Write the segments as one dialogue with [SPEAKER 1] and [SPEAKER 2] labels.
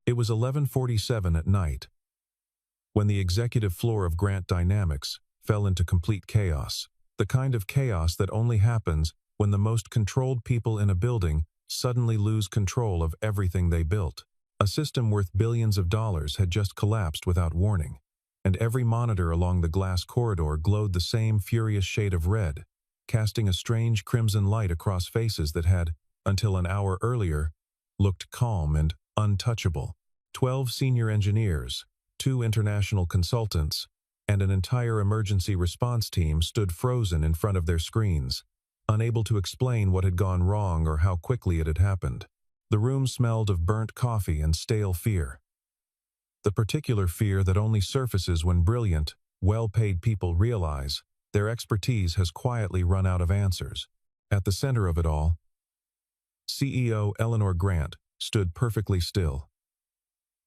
[SPEAKER 1] It was 11:47 at night, when the executive floor of Grant Dynamics fell into complete chaos. The kind of chaos that only happens when the most controlled people in a building suddenly lose control of everything they built. A system worth billions of dollars had just collapsed without warning, and every monitor along the glass corridor glowed the same furious shade of red, casting a strange crimson light across faces that had, until an hour earlier, looked calm and untouchable. 12 senior engineers, 2 international consultants, and an entire emergency response team stood frozen in front of their screens, unable to explain what had gone wrong or how quickly it had happened. The room smelled of burnt coffee and stale fear. The particular fear that only surfaces when brilliant, well-paid people realize their expertise has quietly run out of answers. At the center of it all, CEO Eleanor Grant stood perfectly still,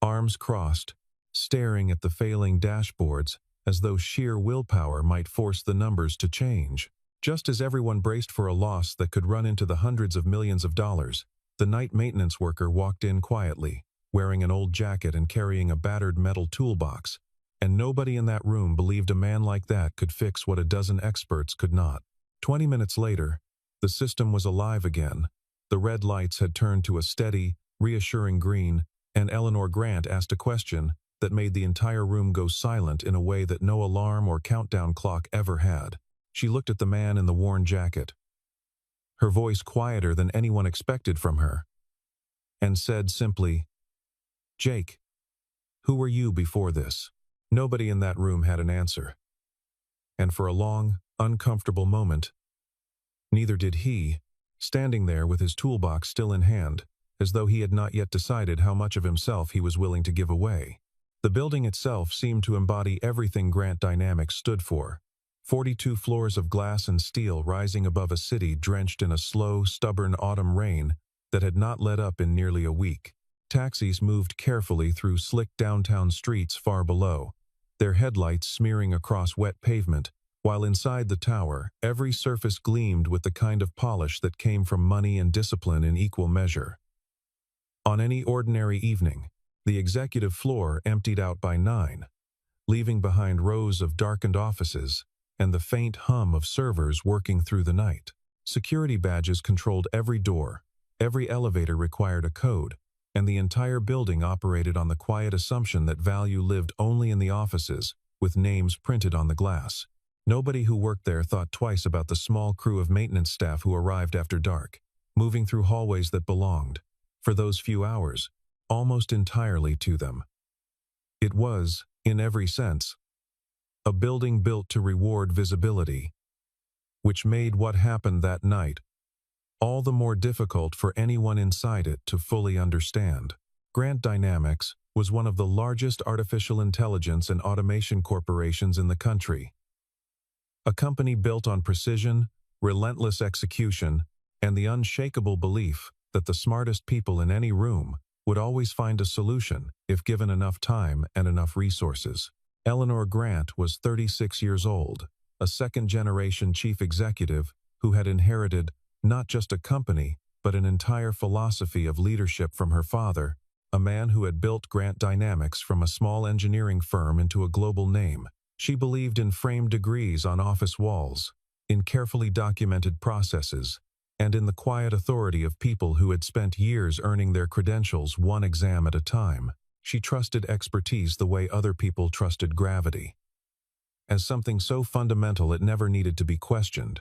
[SPEAKER 1] arms crossed, staring at the failing dashboards as though sheer willpower might force the numbers to change. Just as everyone braced for a loss that could run into the hundreds of millions of dollars, the night maintenance worker walked in quietly, wearing an old jacket and carrying a battered metal toolbox, and nobody in that room believed a man like that could fix what a dozen experts could not. 20 minutes later, the system was alive again. The red lights had turned to a steady, reassuring green, and Eleanor Grant asked a question that made the entire room go silent in a way that no alarm or countdown clock ever had. She looked at the man in the worn jacket, her voice quieter than anyone expected from her, and said simply, "Jake, who were you before this?" Nobody in that room had an answer. And for a long, uncomfortable moment, neither did he, standing there with his toolbox still in hand, as though he had not yet decided how much of himself he was willing to give away. The building itself seemed to embody everything Grant Dynamics stood for. 42 floors of glass and steel rising above a city drenched in a slow, stubborn autumn rain that had not let up in nearly a week. Taxis moved carefully through slick downtown streets far below, their headlights smearing across wet pavement, while inside the tower, every surface gleamed with the kind of polish that came from money and discipline in equal measure. On any ordinary evening, the executive floor emptied out by 9, leaving behind rows of darkened offices and the faint hum of servers working through the night. Security badges controlled every door, every elevator required a code, and the entire building operated on the quiet assumption that value lived only in the offices, with names printed on the glass. Nobody who worked there thought twice about the small crew of maintenance staff who arrived after dark, moving through hallways that belonged, for those few hours, almost entirely to them. It was, in every sense, a building built to reward visibility, which made what happened that night all the more difficult for anyone inside it to fully understand. Grant Dynamics was one of the largest artificial intelligence and automation corporations in the country. A company built on precision, relentless execution, and the unshakable belief that the smartest people in any room would always find a solution if given enough time and enough resources. Eleanor Grant was 36 years old, a second-generation chief executive who had inherited not just a company, but an entire philosophy of leadership from her father, a man who had built Grant Dynamics from a small engineering firm into a global name. She believed in framed degrees on office walls, in carefully documented processes, and in the quiet authority of people who had spent years earning their credentials one exam at a time. She trusted expertise the way other people trusted gravity, as something so fundamental it never needed to be questioned.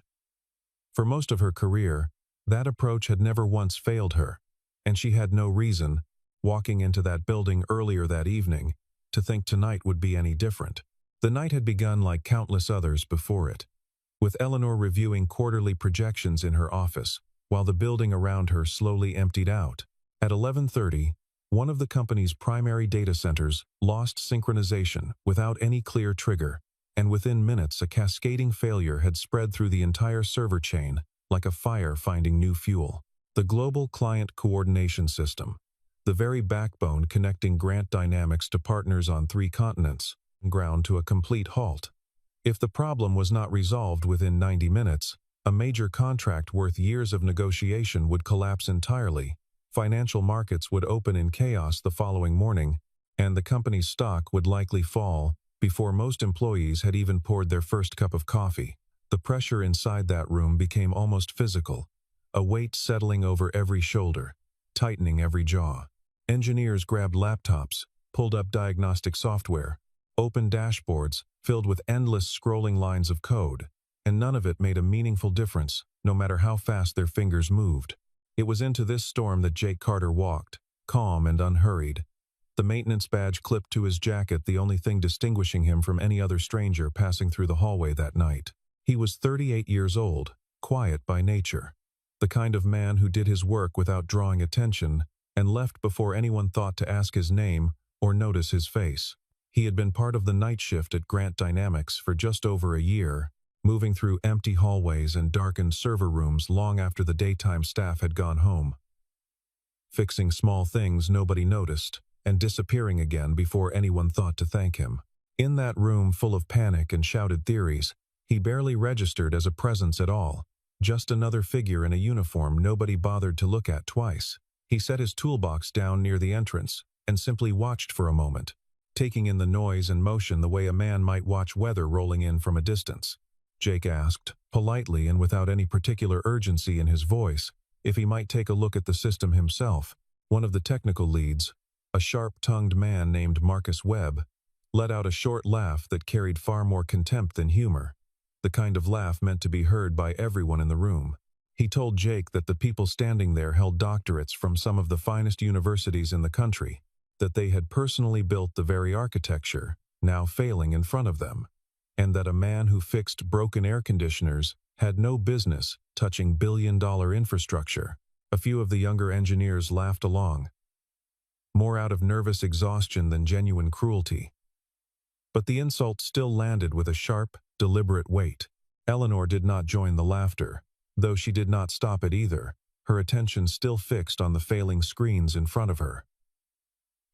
[SPEAKER 1] For most of her career, that approach had never once failed her, and she had no reason, walking into that building earlier that evening, to think tonight would be any different. The night had begun like countless others before it, with Eleanor reviewing quarterly projections in her office, while the building around her slowly emptied out. At 11:30, one of the company's primary data centers lost synchronization without any clear trigger, and within minutes a cascading failure had spread through the entire server chain, like a fire finding new fuel. The Global Client Coordination System, the very backbone connecting Grant Dynamics to partners on 3 continents, ground to a complete halt. If the problem was not resolved within 90 minutes, a major contract worth years of negotiation would collapse entirely, Financial markets would open in chaos the following morning, and the company's stock would likely fall before most employees had even poured their first cup of coffee. The pressure inside that room became almost physical, a weight settling over every shoulder, tightening every jaw. Engineers grabbed laptops, pulled up diagnostic software, opened dashboards filled with endless scrolling lines of code, and none of it made a meaningful difference, no matter how fast their fingers moved. It was into this storm that Jake Carter walked, calm and unhurried. The maintenance badge clipped to his jacket, the only thing distinguishing him from any other stranger passing through the hallway that night. He was 38 years old, quiet by nature, the kind of man who did his work without drawing attention and left before anyone thought to ask his name or notice his face. He had been part of the night shift at Grant Dynamics for just over a year, moving through empty hallways and darkened server rooms long after the daytime staff had gone home, fixing small things nobody noticed and disappearing again before anyone thought to thank him. In that room full of panic and shouted theories, he barely registered as a presence at all, just another figure in a uniform nobody bothered to look at twice. He set his toolbox down near the entrance and simply watched for a moment, taking in the noise and motion the way a man might watch weather rolling in from a distance. Jake asked, politely and without any particular urgency in his voice, if he might take a look at the system himself. One of the technical leads, a sharp-tongued man named Marcus Webb, let out a short laugh that carried far more contempt than humor, the kind of laugh meant to be heard by everyone in the room. He told Jake that the people standing there held doctorates from some of the finest universities in the country, that they had personally built the very architecture, now failing in front of them, and that a man who fixed broken air conditioners had no business touching billion-dollar infrastructure. A few of the younger engineers laughed along, more out of nervous exhaustion than genuine cruelty. But the insult still landed with a sharp, deliberate weight. Eleanor did not join the laughter, though she did not stop it either, her attention still fixed on the failing screens in front of her.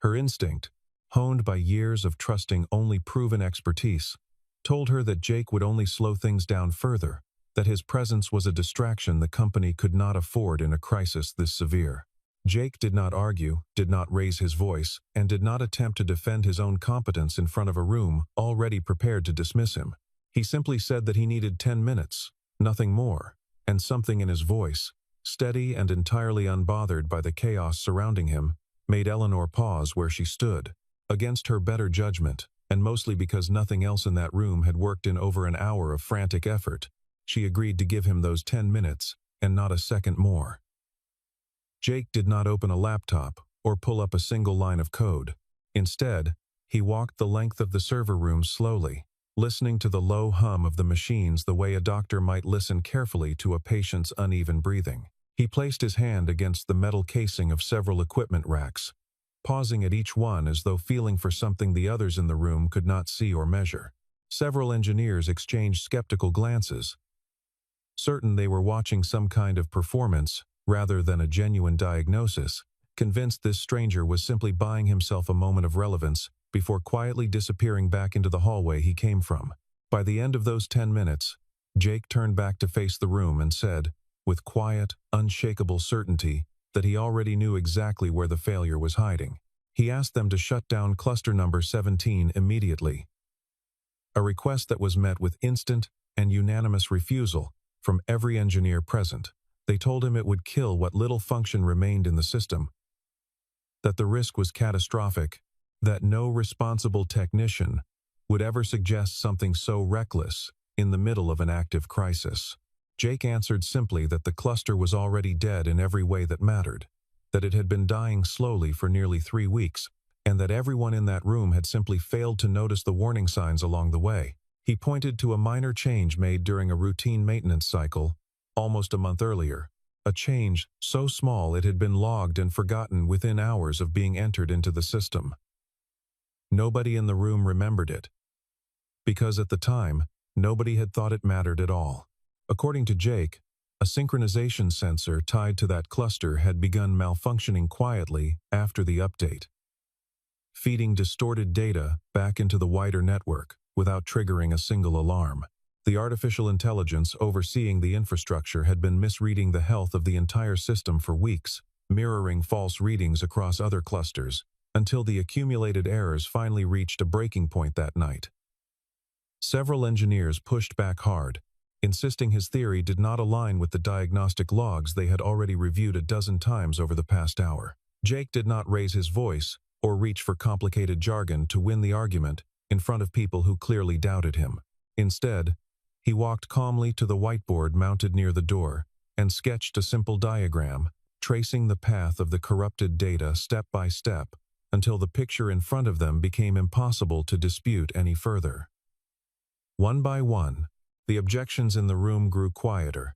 [SPEAKER 1] Her instinct, honed by years of trusting only proven expertise, told her that Jake would only slow things down further, that his presence was a distraction the company could not afford in a crisis this severe. Jake did not argue, did not raise his voice, and did not attempt to defend his own competence in front of a room already prepared to dismiss him. He simply said that he needed 10 minutes, nothing more, and something in his voice, steady and entirely unbothered by the chaos surrounding him, made Eleanor pause where she stood. Against her better judgment, and mostly because nothing else in that room had worked in over an hour of frantic effort, she agreed to give him those 10 minutes, and not a second more. Jake did not open a laptop or pull up a single line of code. Instead, he walked the length of the server room slowly, listening to the low hum of the machines the way a doctor might listen carefully to a patient's uneven breathing. He placed his hand against the metal casing of several equipment racks, pausing at each one as though feeling for something the others in the room could not see or measure. Several engineers exchanged skeptical glances, certain they were watching some kind of performance rather than a genuine diagnosis, convinced this stranger was simply buying himself a moment of relevance before quietly disappearing back into the hallway he came from. By the end of those 10 minutes, Jake turned back to face the room and said, with quiet, unshakable certainty, that he already knew exactly where the failure was hiding. He asked them to shut down cluster number 17 immediately, a request that was met with instant and unanimous refusal from every engineer present. They told him it would kill what little function remained in the system, that the risk was catastrophic, that no responsible technician would ever suggest something so reckless in the middle of an active crisis. Jake answered simply that the cluster was already dead in every way that mattered, that it had been dying slowly for nearly 3 weeks, and that everyone in that room had simply failed to notice the warning signs along the way. He pointed to a minor change made during a routine maintenance cycle almost a month earlier, a change so small it had been logged and forgotten within hours of being entered into the system. Nobody in the room remembered it, because at the time, nobody had thought it mattered at all. According to Jake, a synchronization sensor tied to that cluster had begun malfunctioning quietly after the update, feeding distorted data back into the wider network without triggering a single alarm. The artificial intelligence overseeing the infrastructure had been misreading the health of the entire system for weeks, mirroring false readings across other clusters, until the accumulated errors finally reached a breaking point that night. Several engineers pushed back hard, insisting his theory did not align with the diagnostic logs they had already reviewed a dozen times over the past hour. Jake did not raise his voice or reach for complicated jargon to win the argument in front of people who clearly doubted him. Instead, he walked calmly to the whiteboard mounted near the door and sketched a simple diagram, tracing the path of the corrupted data step by step until the picture in front of them became impossible to dispute any further. One by one, the objections in the room grew quieter,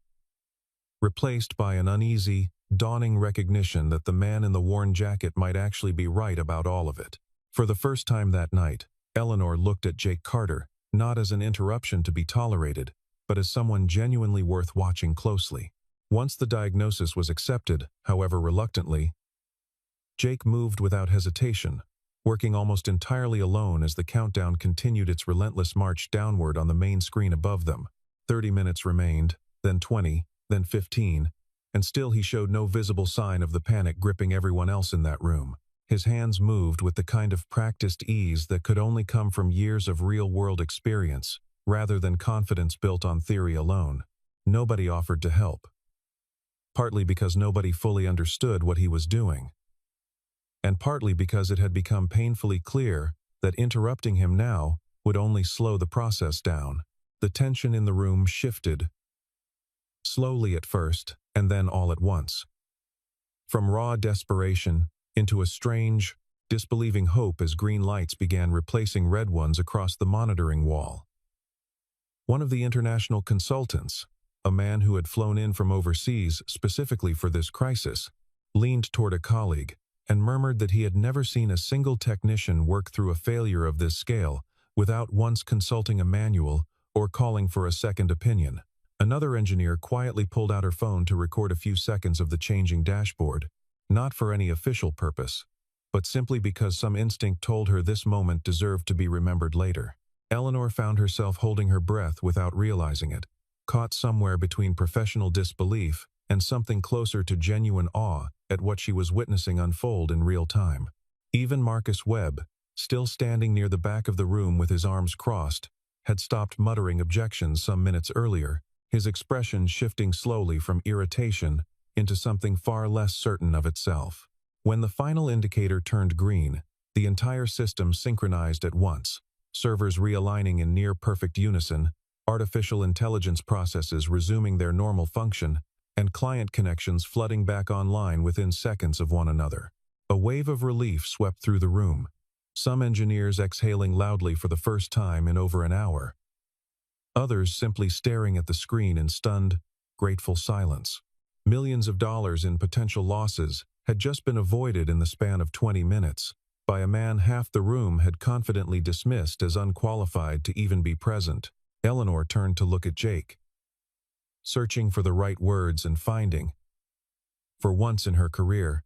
[SPEAKER 1] replaced by an uneasy, dawning recognition that the man in the worn jacket might actually be right about all of it. For the first time that night, Eleanor looked at Jake Carter, not as an interruption to be tolerated, but as someone genuinely worth watching closely. Once the diagnosis was accepted, however reluctantly, Jake moved without hesitation, working almost entirely alone as the countdown continued its relentless march downward on the main screen above them. 30 minutes remained, then 20, then 15, and still he showed no visible sign of the panic gripping everyone else in that room. His hands moved with the kind of practiced ease that could only come from years of real-world experience, rather than confidence built on theory alone. Nobody offered to help. Partly because nobody fully understood what he was doing, and partly because it had become painfully clear that interrupting him now would only slow the process down. The tension in the room shifted, slowly at first, and then all at once. From raw desperation into a strange, disbelieving hope as green lights began replacing red ones across the monitoring wall. One of the international consultants, a man who had flown in from overseas specifically for this crisis, leaned toward a colleague and murmured that he had never seen a single technician work through a failure of this scale without once consulting a manual or calling for a second opinion. Another engineer quietly pulled out her phone to record a few seconds of the changing dashboard, not for any official purpose, but simply because some instinct told her this moment deserved to be remembered later. Eleanor found herself holding her breath without realizing it, caught somewhere between professional disbelief and something closer to genuine awe at what she was witnessing unfold in real time. Even Marcus Webb, still standing near the back of the room with his arms crossed, had stopped muttering objections some minutes earlier, his expression shifting slowly from irritation into something far less certain of itself. When the final indicator turned green, the entire system synchronized at once, servers realigning in near-perfect unison, artificial intelligence processes resuming their normal function, and client connections flooding back online within seconds of one another. A wave of relief swept through the room, some engineers exhaling loudly for the first time in over an hour, others simply staring at the screen in stunned, grateful silence. Millions of dollars in potential losses had just been avoided in the span of 20 minutes, by a man half the room had confidently dismissed as unqualified to even be present. Eleanor turned to look at Jake, searching for the right words and finding, for once in her career,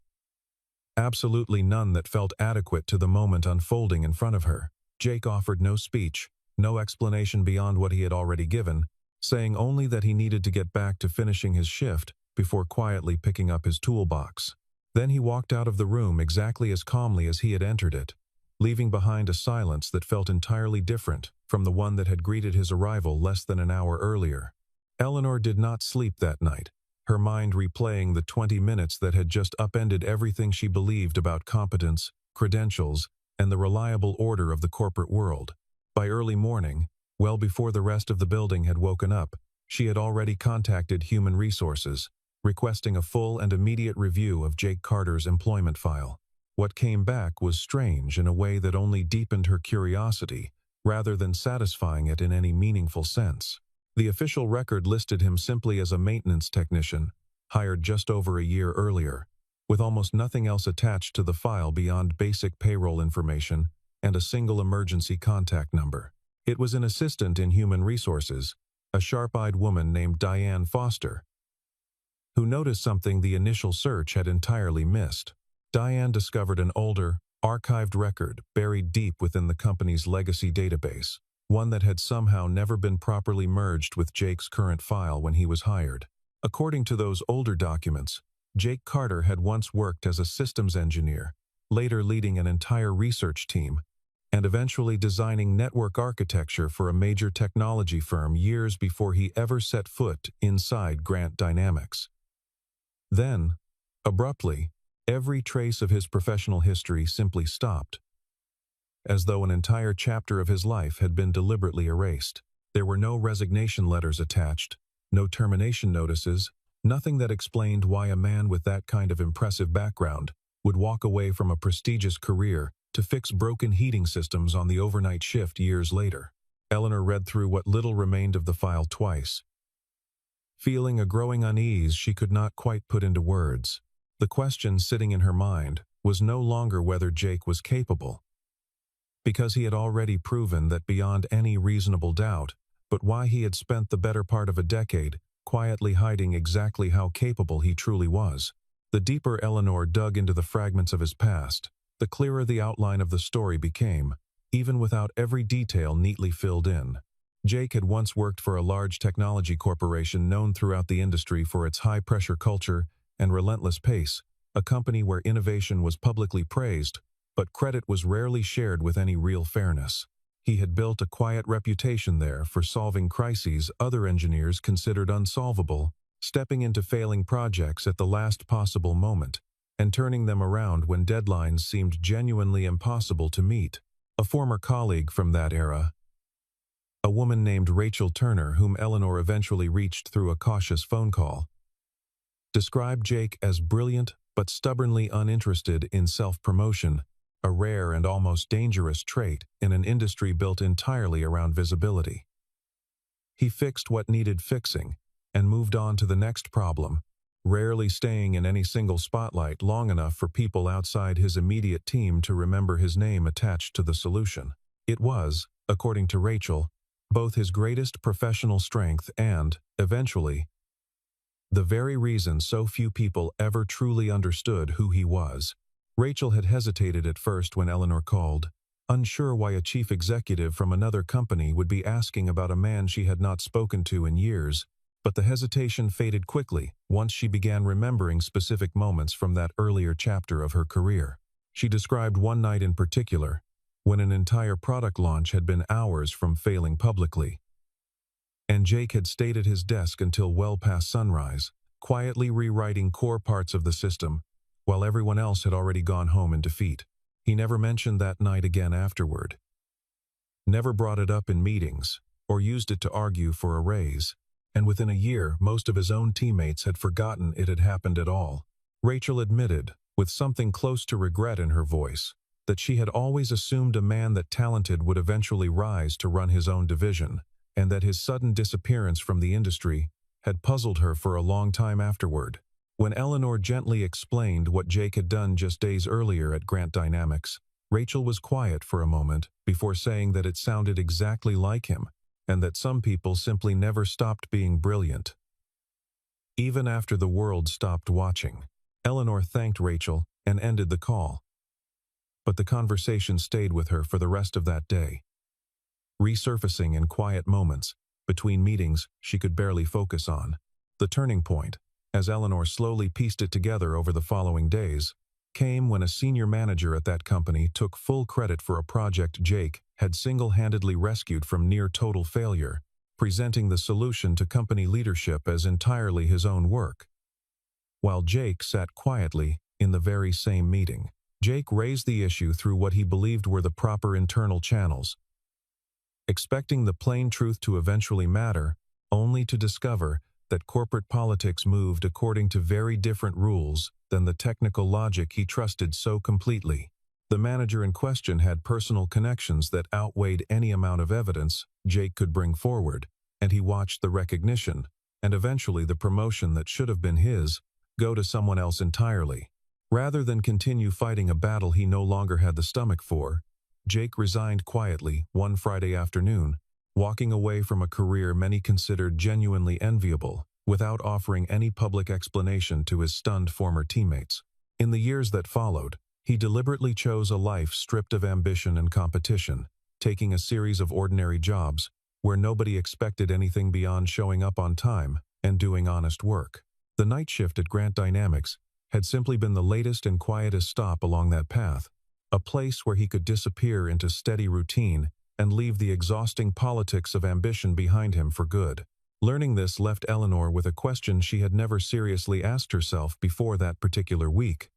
[SPEAKER 1] absolutely none that felt adequate to the moment unfolding in front of her. Jake offered no speech, no explanation beyond what he had already given, saying only that he needed to get back to finishing his shift before quietly picking up his toolbox. Then he walked out of the room exactly as calmly as he had entered it, leaving behind a silence that felt entirely different from the one that had greeted his arrival less than an hour earlier. Eleanor did not sleep that night, her mind replaying the 20 minutes that had just upended everything she believed about competence, credentials, and the reliable order of the corporate world. By early morning, well before the rest of the building had woken up, she had already contacted Human Resources, requesting a full and immediate review of Jake Carter's employment file. What came back was strange in a way that only deepened her curiosity, rather than satisfying it in any meaningful sense. The official record listed him simply as a maintenance technician, hired just over a year earlier, with almost nothing else attached to the file beyond basic payroll information and a single emergency contact number. It was an assistant in Human Resources, a sharp-eyed woman named Diane Foster, who noticed something the initial search had entirely missed. Diane discovered an older, archived record buried deep within the company's legacy database, one that had somehow never been properly merged with Jake's current file when he was hired. According to those older documents, Jake Carter had once worked as a systems engineer, later leading an entire research team, and eventually designing network architecture for a major technology firm years before he ever set foot inside Grant Dynamics. Then, abruptly, every trace of his professional history simply stopped, as though an entire chapter of his life had been deliberately erased. There were no resignation letters attached, no termination notices, nothing that explained why a man with that kind of impressive background would walk away from a prestigious career to fix broken heating systems on the overnight shift years later. Eleanor read through what little remained of the file twice. Feeling a growing unease she could not quite put into words, the question sitting in her mind was no longer whether Jake was capable, because he had already proven that beyond any reasonable doubt, but why he had spent the better part of a decade quietly hiding exactly how capable he truly was. The deeper Eleanor dug into the fragments of his past, the clearer the outline of the story became, even without every detail neatly filled in. Jake had once worked for a large technology corporation known throughout the industry for its high-pressure culture and relentless pace, a company where innovation was publicly praised, but credit was rarely shared with any real fairness. He had built a quiet reputation there for solving crises other engineers considered unsolvable, stepping into failing projects at the last possible moment, and turning them around when deadlines seemed genuinely impossible to meet. A former colleague from that era, a woman named Rachel Turner, whom Eleanor eventually reached through a cautious phone call, described Jake as brilliant but stubbornly uninterested in self-promotion, a rare and almost dangerous trait in an industry built entirely around visibility. He fixed what needed fixing and moved on to the next problem, rarely staying in any single spotlight long enough for people outside his immediate team to remember his name attached to the solution. It was, according to Rachel, both his greatest professional strength and, eventually, the very reason so few people ever truly understood who he was. Rachel had hesitated at first when Eleanor called, unsure why a chief executive from another company would be asking about a man she had not spoken to in years, but the hesitation faded quickly once she began remembering specific moments from that earlier chapter of her career. She described one night in particular, when an entire product launch had been hours from failing publicly, and Jake had stayed at his desk until well past sunrise, quietly rewriting core parts of the system, while everyone else had already gone home in defeat. He never mentioned that night again afterward, never brought it up in meetings, or used it to argue for a raise, and within a year most of his own teammates had forgotten it had happened at all. Rachel admitted, with something close to regret in her voice, that she had always assumed a man that talented would eventually rise to run his own division, and that his sudden disappearance from the industry had puzzled her for a long time afterward. When Eleanor gently explained what Jake had done just days earlier at Grant Dynamics, Rachel was quiet for a moment before saying that it sounded exactly like him, and that some people simply never stopped being brilliant, even after the world stopped watching. Eleanor thanked Rachel and ended the call, but the conversation stayed with her for the rest of that day, resurfacing in quiet moments between meetings she could barely focus on. The turning point, as Eleanor slowly pieced it together over the following days, came when a senior manager at that company took full credit for a project Jake had single-handedly rescued from near-total failure, presenting the solution to company leadership as entirely his own work. While Jake sat quietly in the very same meeting, Jake raised the issue through what he believed were the proper internal channels, expecting the plain truth to eventually matter, only to discover that corporate politics moved according to very different rules than the technical logic he trusted so completely. The manager in question had personal connections that outweighed any amount of evidence Jake could bring forward, and he watched the recognition, and eventually the promotion that should have been his, go to someone else entirely. Rather than continue fighting a battle he no longer had the stomach for, Jake resigned quietly one Friday afternoon, walking away from a career many considered genuinely enviable, without offering any public explanation to his stunned former teammates. In the years that followed, he deliberately chose a life stripped of ambition and competition, taking a series of ordinary jobs where nobody expected anything beyond showing up on time and doing honest work. The night shift at Grant Dynamics had simply been the latest and quietest stop along that path, a place where he could disappear into steady routine and leave the exhausting politics of ambition behind him for good. Learning this left Eleanor with a question she had never seriously asked herself before that particular week.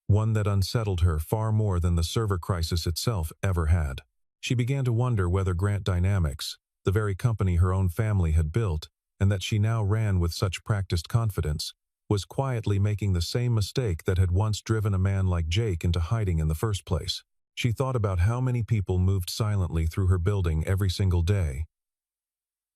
[SPEAKER 1] One that unsettled her far more than the server crisis itself ever had. She began to wonder whether Grant Dynamics, the very company her own family had built, and that she now ran with such practiced confidence, was quietly making the same mistake that had once driven a man like Jake into hiding in the first place. She thought about how many people moved silently through her building every single day,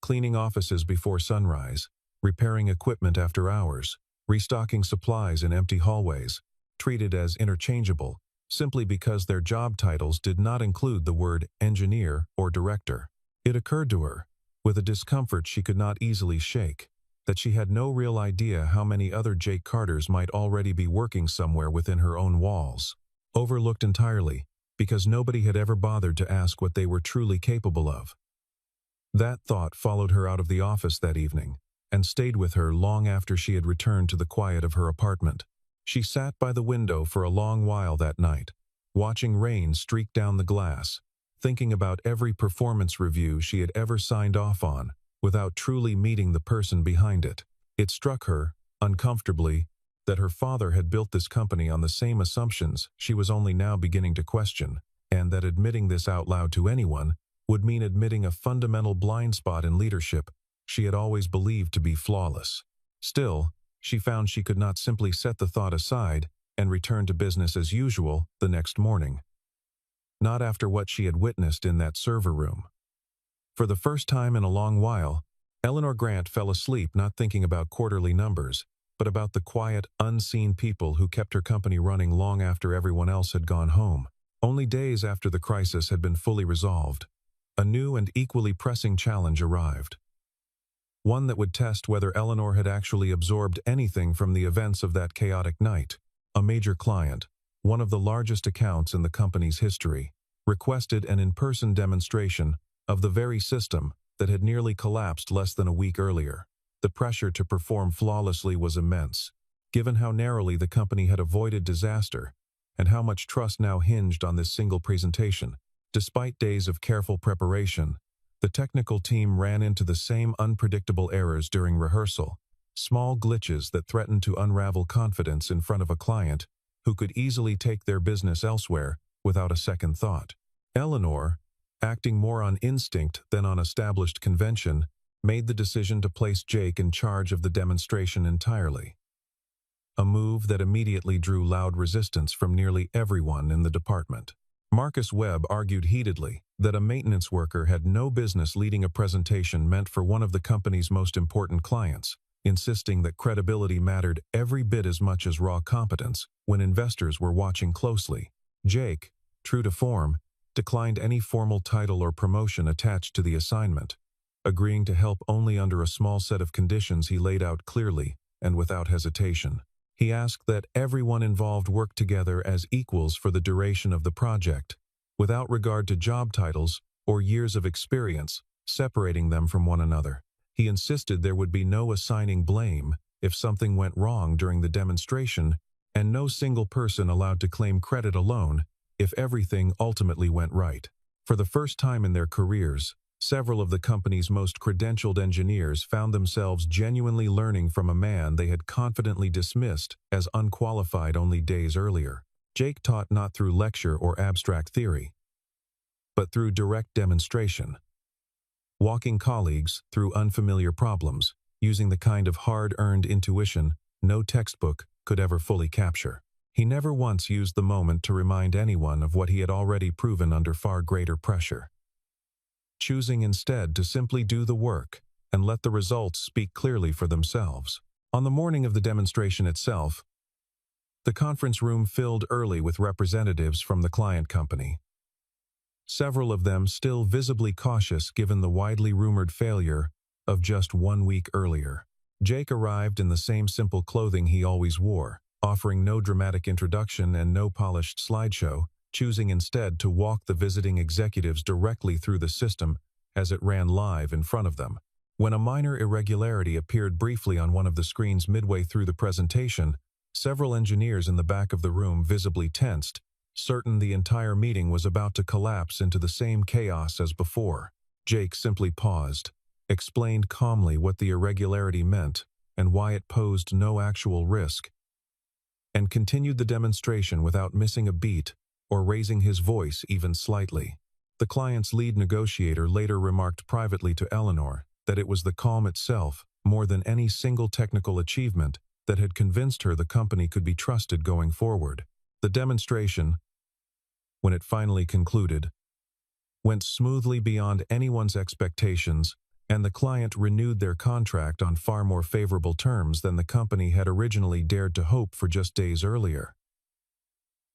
[SPEAKER 1] cleaning offices before sunrise, repairing equipment after hours, restocking supplies in empty hallways, treated as interchangeable, simply because their job titles did not include the word engineer or director. It occurred to her, with a discomfort she could not easily shake, that she had no real idea how many other Jake Carters might already be working somewhere within her own walls, overlooked entirely, because nobody had ever bothered to ask what they were truly capable of. That thought followed her out of the office that evening, and stayed with her long after she had returned to the quiet of her apartment. She sat by the window for a long while that night, watching rain streak down the glass, thinking about every performance review she had ever signed off on, without truly meeting the person behind it. It struck her, uncomfortably, that her father had built this company on the same assumptions she was only now beginning to question, and that admitting this out loud to anyone would mean admitting a fundamental blind spot in leadership she had always believed to be flawless. Still, she found she could not simply set the thought aside and return to business as usual the next morning. Not after what she had witnessed in that server room. For the first time in a long while, Eleanor Grant fell asleep not thinking about quarterly numbers, but about the quiet, unseen people who kept her company running long after everyone else had gone home. Only days after the crisis had been fully resolved, a new and equally pressing challenge arrived. One that would test whether Eleanor had actually absorbed anything from the events of that chaotic night. A major client, one of the largest accounts in the company's history, requested an in-person demonstration of the very system that had nearly collapsed less than a week earlier. The pressure to perform flawlessly was immense, given how narrowly the company had avoided disaster, and how much trust now hinged on this single presentation. Despite days of careful preparation, the technical team ran into the same unpredictable errors during rehearsal, small glitches that threatened to unravel confidence in front of a client who could easily take their business elsewhere without a second thought. Eleanor, acting more on instinct than on established convention, made the decision to place Jake in charge of the demonstration entirely. A move that immediately drew loud resistance from nearly everyone in the department. Marcus Webb argued heatedly that a maintenance worker had no business leading a presentation meant for one of the company's most important clients, insisting that credibility mattered every bit as much as raw competence when investors were watching closely. Jake, true to form, declined any formal title or promotion attached to the assignment, agreeing to help only under a small set of conditions he laid out clearly and without hesitation. He asked that everyone involved work together as equals for the duration of the project, without regard to job titles or years of experience separating them from one another. He insisted there would be no assigning blame if something went wrong during the demonstration, and no single person allowed to claim credit alone if everything ultimately went right. For the first time in their careers, several of the company's most credentialed engineers found themselves genuinely learning from a man they had confidently dismissed as unqualified only days earlier. Jake taught not through lecture or abstract theory, but through direct demonstration, walking colleagues through unfamiliar problems, using the kind of hard-earned intuition no textbook could ever fully capture. He never once used the moment to remind anyone of what he had already proven under far greater pressure, choosing instead to simply do the work and let the results speak clearly for themselves. On the morning of the demonstration itself, the conference room filled early with representatives from the client company, several of them still visibly cautious given the widely rumored failure of just 1 week earlier. Jake arrived in the same simple clothing he always wore, offering no dramatic introduction and no polished slideshow, choosing instead to walk the visiting executives directly through the system as it ran live in front of them. When a minor irregularity appeared briefly on one of the screens midway through the presentation, Several engineers in the back of the room visibly tensed, certain the entire meeting was about to collapse into the same chaos as before. Jake simply paused, explained calmly what the irregularity meant and why it posed no actual risk, and continued the demonstration without missing a beat or raising his voice even slightly. The client's lead negotiator later remarked privately to Eleanor that it was the calm itself, more than any single technical achievement, that had convinced her the company could be trusted going forward. The demonstration, when it finally concluded, went smoothly beyond anyone's expectations, and the client renewed their contract on far more favorable terms than the company had originally dared to hope for just days earlier.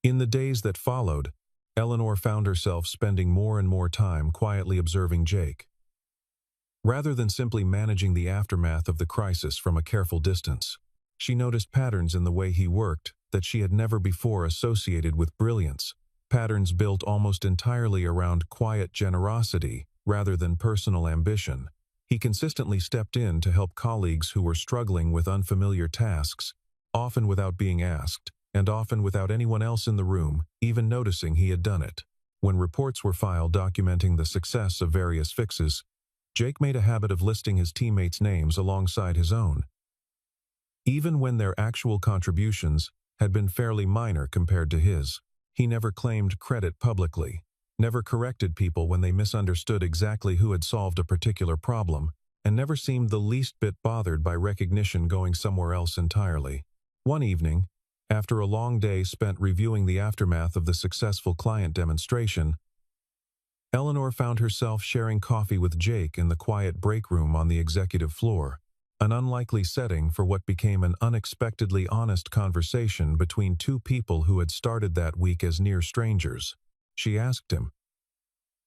[SPEAKER 1] In the days that followed, Eleanor found herself spending more and more time quietly observing Jake. Rather than simply managing the aftermath of the crisis from a careful distance, she noticed patterns in the way he worked that she had never before associated with brilliance, patterns built almost entirely around quiet generosity rather than personal ambition. He consistently stepped in to help colleagues who were struggling with unfamiliar tasks, often without being asked, and often without anyone else in the room even noticing he had done it. When reports were filed documenting the success of various fixes, Jake made a habit of listing his teammates' names alongside his own, even when their actual contributions had been fairly minor compared to his. He never claimed credit publicly, never corrected people when they misunderstood exactly who had solved a particular problem, and never seemed the least bit bothered by recognition going somewhere else entirely. One evening, after a long day spent reviewing the aftermath of the successful client demonstration, Eleanor found herself sharing coffee with Jake in the quiet break room on the executive floor, an unlikely setting for what became an unexpectedly honest conversation between two people who had started that week as near strangers. She asked him,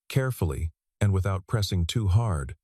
[SPEAKER 1] carefully and without pressing too hard,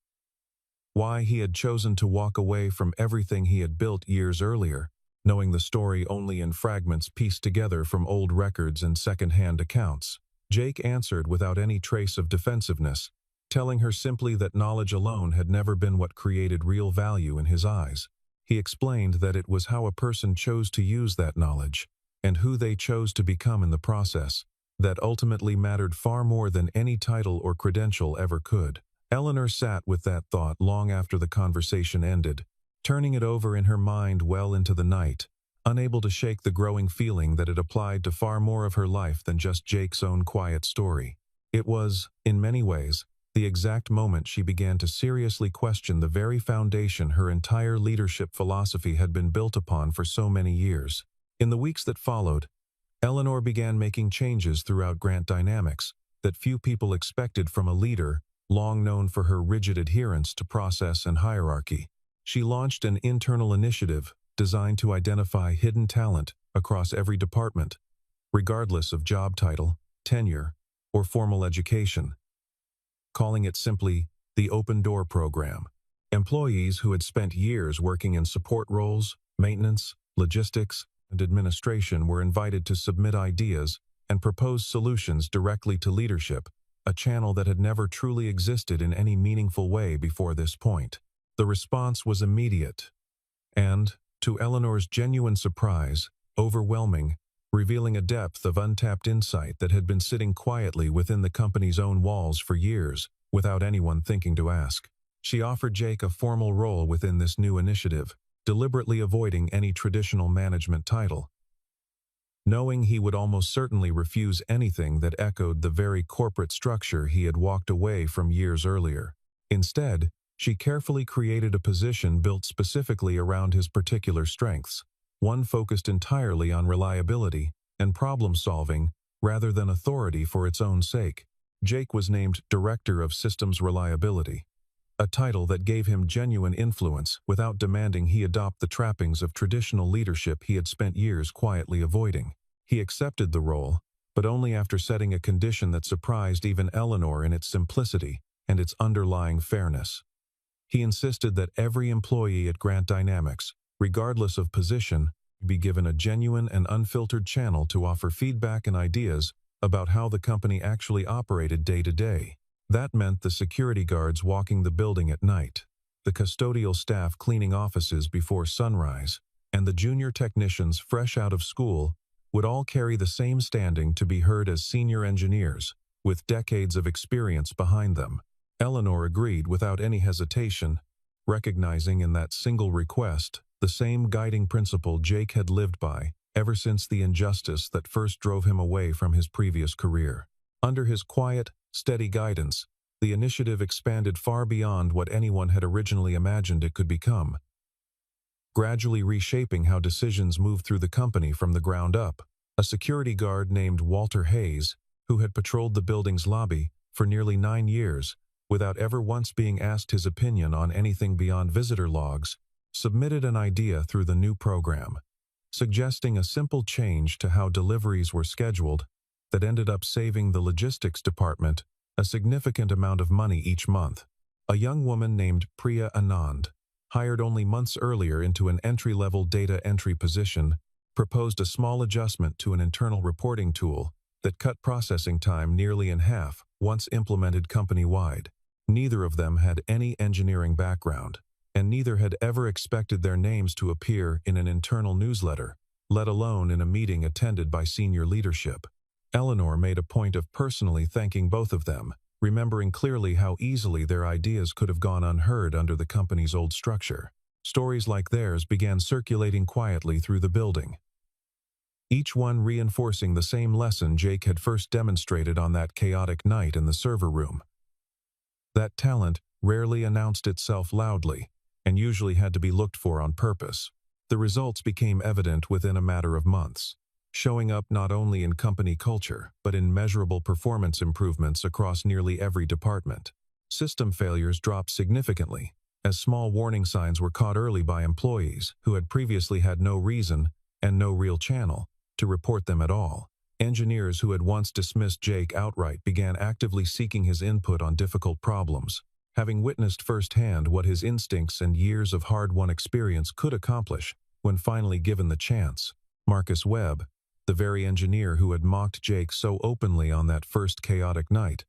[SPEAKER 1] why he had chosen to walk away from everything he had built years earlier, knowing the story only in fragments pieced together from old records and second-hand accounts. Jake answered without any trace of defensiveness, telling her simply that knowledge alone had never been what created real value in his eyes. He explained that it was how a person chose to use that knowledge, and who they chose to become in the process, that ultimately mattered far more than any title or credential ever could. Eleanor sat with that thought long after the conversation ended, turning it over in her mind well into the night, unable to shake the growing feeling that it applied to far more of her life than just Jake's own quiet story. It was, in many ways, the exact moment she began to seriously question the very foundation her entire leadership philosophy had been built upon for so many years. In the weeks that followed, Eleanor began making changes throughout Grant Dynamics that few people expected from a leader long known for her rigid adherence to process and hierarchy. She launched an internal initiative designed to identify hidden talent across every department, regardless of job title, tenure, or formal education, calling it simply the Open Door Program. Employees who had spent years working in support roles, maintenance, logistics, and administration were invited to submit ideas and propose solutions directly to leadership, a channel that had never truly existed in any meaningful way before this point. The response was immediate and, to Eleanor's genuine surprise, overwhelming, revealing a depth of untapped insight that had been sitting quietly within the company's own walls for years, without anyone thinking to ask. She offered Jake a formal role within this new initiative, deliberately avoiding any traditional management title, knowing he would almost certainly refuse anything that echoed the very corporate structure he had walked away from years earlier. Instead, she carefully created a position built specifically around his particular strengths, one focused entirely on reliability and problem-solving rather than authority for its own sake. Jake was named Director of Systems Reliability, a title that gave him genuine influence without demanding he adopt the trappings of traditional leadership he had spent years quietly avoiding. He accepted the role, but only after setting a condition that surprised even Eleanor in its simplicity and its underlying fairness. He insisted that every employee at Grant Dynamics, regardless of position, be given a genuine and unfiltered channel to offer feedback and ideas about how the company actually operated day to day. That meant the security guards walking the building at night, the custodial staff cleaning offices before sunrise, and the junior technicians fresh out of school would all carry the same standing to be heard as senior engineers, with decades of experience behind them. Eleanor agreed without any hesitation, recognizing in that single request the same guiding principle Jake had lived by ever since the injustice that first drove him away from his previous career. Under his quiet, steady guidance, the initiative expanded far beyond what anyone had originally imagined it could become, gradually reshaping how decisions moved through the company from the ground up. A security guard named Walter Hayes, who had patrolled the building's lobby for nearly 9 years without ever once being asked his opinion on anything beyond visitor logs, submitted an idea through the new program, suggesting a simple change to how deliveries were scheduled that ended up saving the logistics department a significant amount of money each month. A young woman named Priya Anand, hired only months earlier into an entry-level data entry position, proposed a small adjustment to an internal reporting tool that cut processing time nearly in half once implemented company-wide. Neither of them had any engineering background, and neither had ever expected their names to appear in an internal newsletter, let alone in a meeting attended by senior leadership. Eleanor made a point of personally thanking both of them, remembering clearly how easily their ideas could have gone unheard under the company's old structure. Stories like theirs began circulating quietly through the building, each one reinforcing the same lesson Jake had first demonstrated on that chaotic night in the server room. That talent rarely announced itself loudly, and usually had to be looked for on purpose. The results became evident within a matter of months, showing up not only in company culture, but in measurable performance improvements across nearly every department. System failures dropped significantly, as small warning signs were caught early by employees who had previously had no reason and no real channel to report them at all. Engineers who had once dismissed Jake outright began actively seeking his input on difficult problems, having witnessed firsthand what his instincts and years of hard-won experience could accomplish when finally given the chance. Marcus Webb, the very engineer who had mocked Jake so openly on that first chaotic night,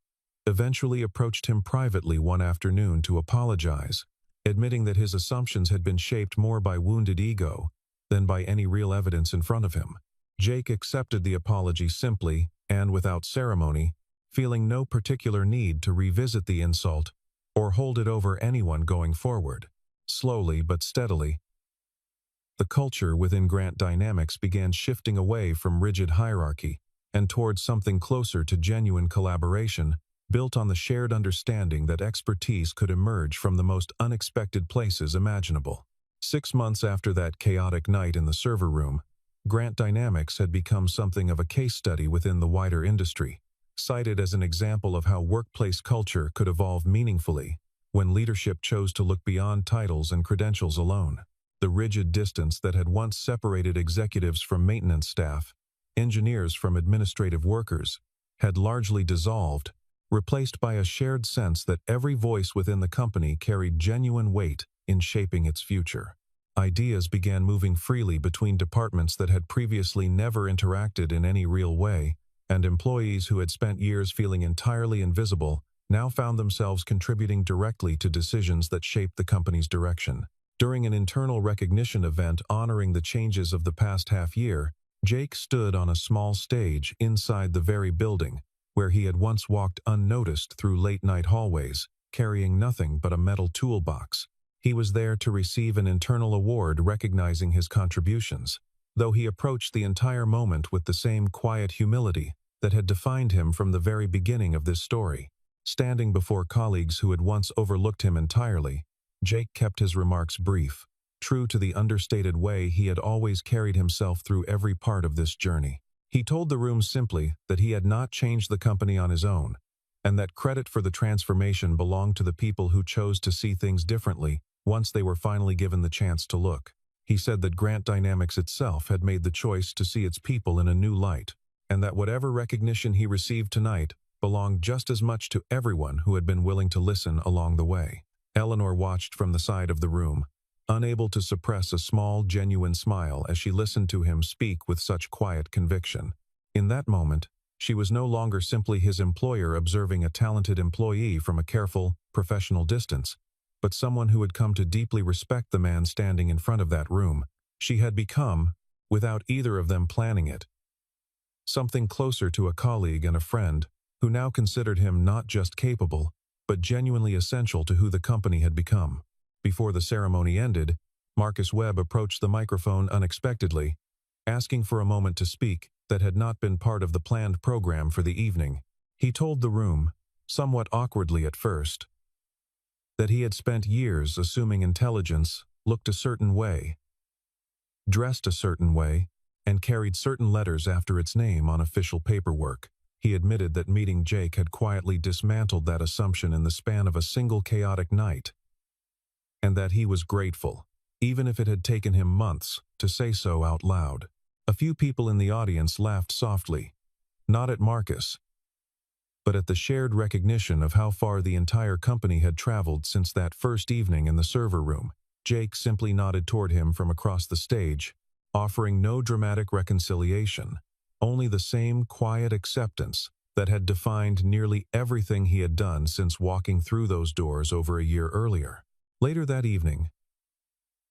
[SPEAKER 1] eventually approached him privately one afternoon to apologize, admitting that his assumptions had been shaped more by wounded ego than by any real evidence in front of him. Jake accepted the apology simply and without ceremony, feeling no particular need to revisit the insult or hold it over anyone going forward. Slowly but steadily, the culture within Grant Dynamics began shifting away from rigid hierarchy and towards something closer to genuine collaboration, built on the shared understanding that expertise could emerge from the most unexpected places imaginable. 6 months after that chaotic night in the server room, Grant Dynamics had become something of a case study within the wider industry, cited as an example of how workplace culture could evolve meaningfully when leadership chose to look beyond titles and credentials alone. The rigid distance that had once separated executives from maintenance staff, engineers from administrative workers, had largely dissolved, replaced by a shared sense that every voice within the company carried genuine weight in shaping its future. Ideas began moving freely between departments that had previously never interacted in any real way, and employees who had spent years feeling entirely invisible now found themselves contributing directly to decisions that shaped the company's direction. During an internal recognition event honoring the changes of the past half-year, Jake stood on a small stage inside the very building where he had once walked unnoticed through late-night hallways, carrying nothing but a metal toolbox. He was there to receive an internal award recognizing his contributions, though he approached the entire moment with the same quiet humility that had defined him from the very beginning of this story. Standing before colleagues who had once overlooked him entirely, Jake kept his remarks brief, true to the understated way he had always carried himself through every part of this journey. He told the room simply that he had not changed the company on his own, and that credit for the transformation belonged to the people who chose to see things differently once they were finally given the chance to look. He said that Grant Dynamics itself had made the choice to see its people in a new light, and that whatever recognition he received tonight belonged just as much to everyone who had been willing to listen along the way. Eleanor watched from the side of the room, unable to suppress a small, genuine smile as she listened to him speak with such quiet conviction. In that moment, she was no longer simply his employer observing a talented employee from a careful, professional distance, but someone who had come to deeply respect the man standing in front of that room, She had become, without either of them planning it, something closer to a colleague and a friend who now considered him not just capable, but genuinely essential to who the company had become. Before the ceremony ended, Marcus Webb approached the microphone unexpectedly, asking for a moment to speak that had not been part of the planned program for the evening. He told the room, somewhat awkwardly at first, that he had spent years assuming intelligence looked a certain way, dressed a certain way, and carried certain letters after its name on official paperwork. He admitted that meeting Jake had quietly dismantled that assumption in the span of a single chaotic night, and that he was grateful, even if it had taken him months, to say so out loud. A few people in the audience laughed softly, not at Marcus, but at the shared recognition of how far the entire company had traveled since that first evening in the server room. Jake simply nodded toward him from across the stage, offering no dramatic reconciliation, only the same quiet acceptance that had defined nearly everything he had done since walking through those doors over a year earlier. Later that evening,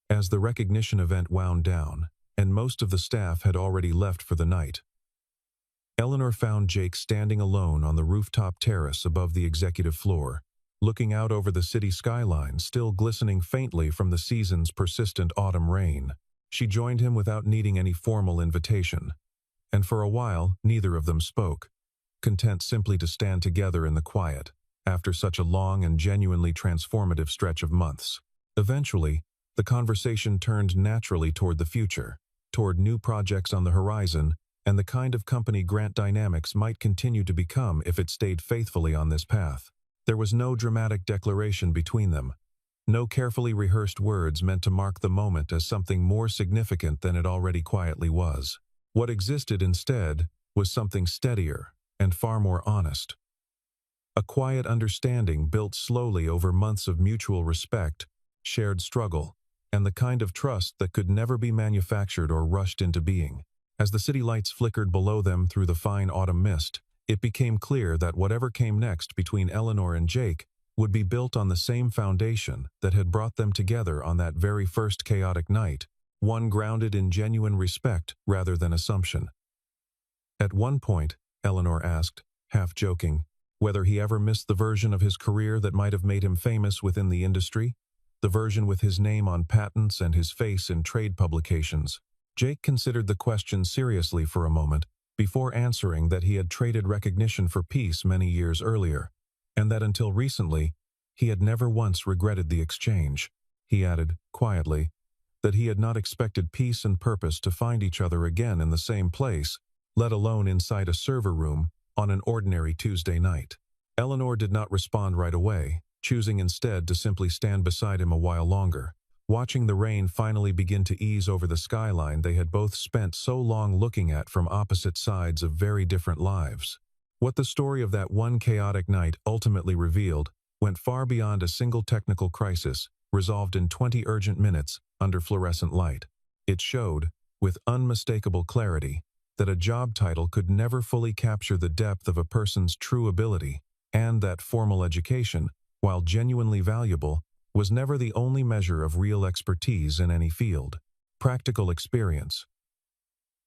[SPEAKER 1] as the recognition event wound down, and most of the staff had already left for the night, Eleanor found Jake standing alone on the rooftop terrace above the executive floor, looking out over the city skyline still glistening faintly from the season's persistent autumn rain. She joined him without needing any formal invitation, and for a while neither of them spoke, content simply to stand together in the quiet after such a long and genuinely transformative stretch of months. Eventually, the conversation turned naturally toward the future, toward new projects on the horizon, and the kind of company Grant Dynamics might continue to become if it stayed faithfully on this path. There was no dramatic declaration between them, no carefully rehearsed words meant to mark the moment as something more significant than it already quietly was. What existed instead was something steadier and far more honest. A quiet understanding built slowly over months of mutual respect, shared struggle, and the kind of trust that could never be manufactured or rushed into being. As the city lights flickered below them through the fine autumn mist, it became clear that whatever came next between Eleanor and Jake would be built on the same foundation that had brought them together on that very first chaotic night, one grounded in genuine respect rather than assumption. At one point, Eleanor asked, half joking, whether he ever missed the version of his career that might have made him famous within the industry, the version with his name on patents and his face in trade publications. Jake considered the question seriously for a moment, before answering that he had traded recognition for peace many years earlier, and that until recently, he had never once regretted the exchange. He added, quietly, that he had not expected peace and purpose to find each other again in the same place, let alone inside a server room on an ordinary Tuesday night. Eleanor did not respond right away, choosing instead to simply stand beside him a while longer, watching the rain finally begin to ease over the skyline they had both spent so long looking at from opposite sides of very different lives. What the story of that one chaotic night ultimately revealed went far beyond a single technical crisis, resolved in 20 urgent minutes under fluorescent light. It showed, with unmistakable clarity, that a job title could never fully capture the depth of a person's true ability, and that formal education, while genuinely valuable, was never the only measure of real expertise in any field. Practical experience,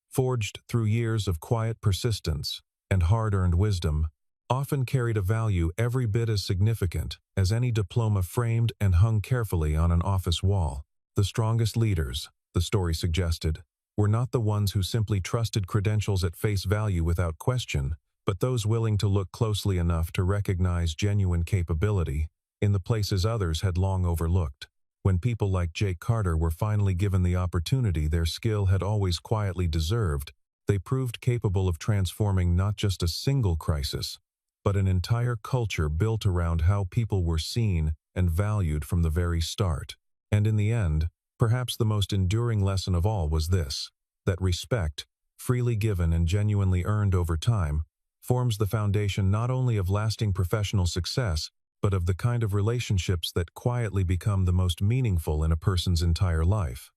[SPEAKER 1] forged through years of quiet persistence and hard-earned wisdom, often carried a value every bit as significant as any diploma framed and hung carefully on an office wall. The strongest leaders, the story suggested, were not the ones who simply trusted credentials at face value without question, but those willing to look closely enough to recognize genuine capability in the places others had long overlooked. When people like Jake Carter were finally given the opportunity their skill had always quietly deserved, they proved capable of transforming not just a single crisis, but an entire culture built around how people were seen and valued from the very start. And in the end, perhaps the most enduring lesson of all was this, that respect, freely given and genuinely earned over time, forms the foundation not only of lasting professional success, but of the kind of relationships that quietly become the most meaningful in a person's entire life.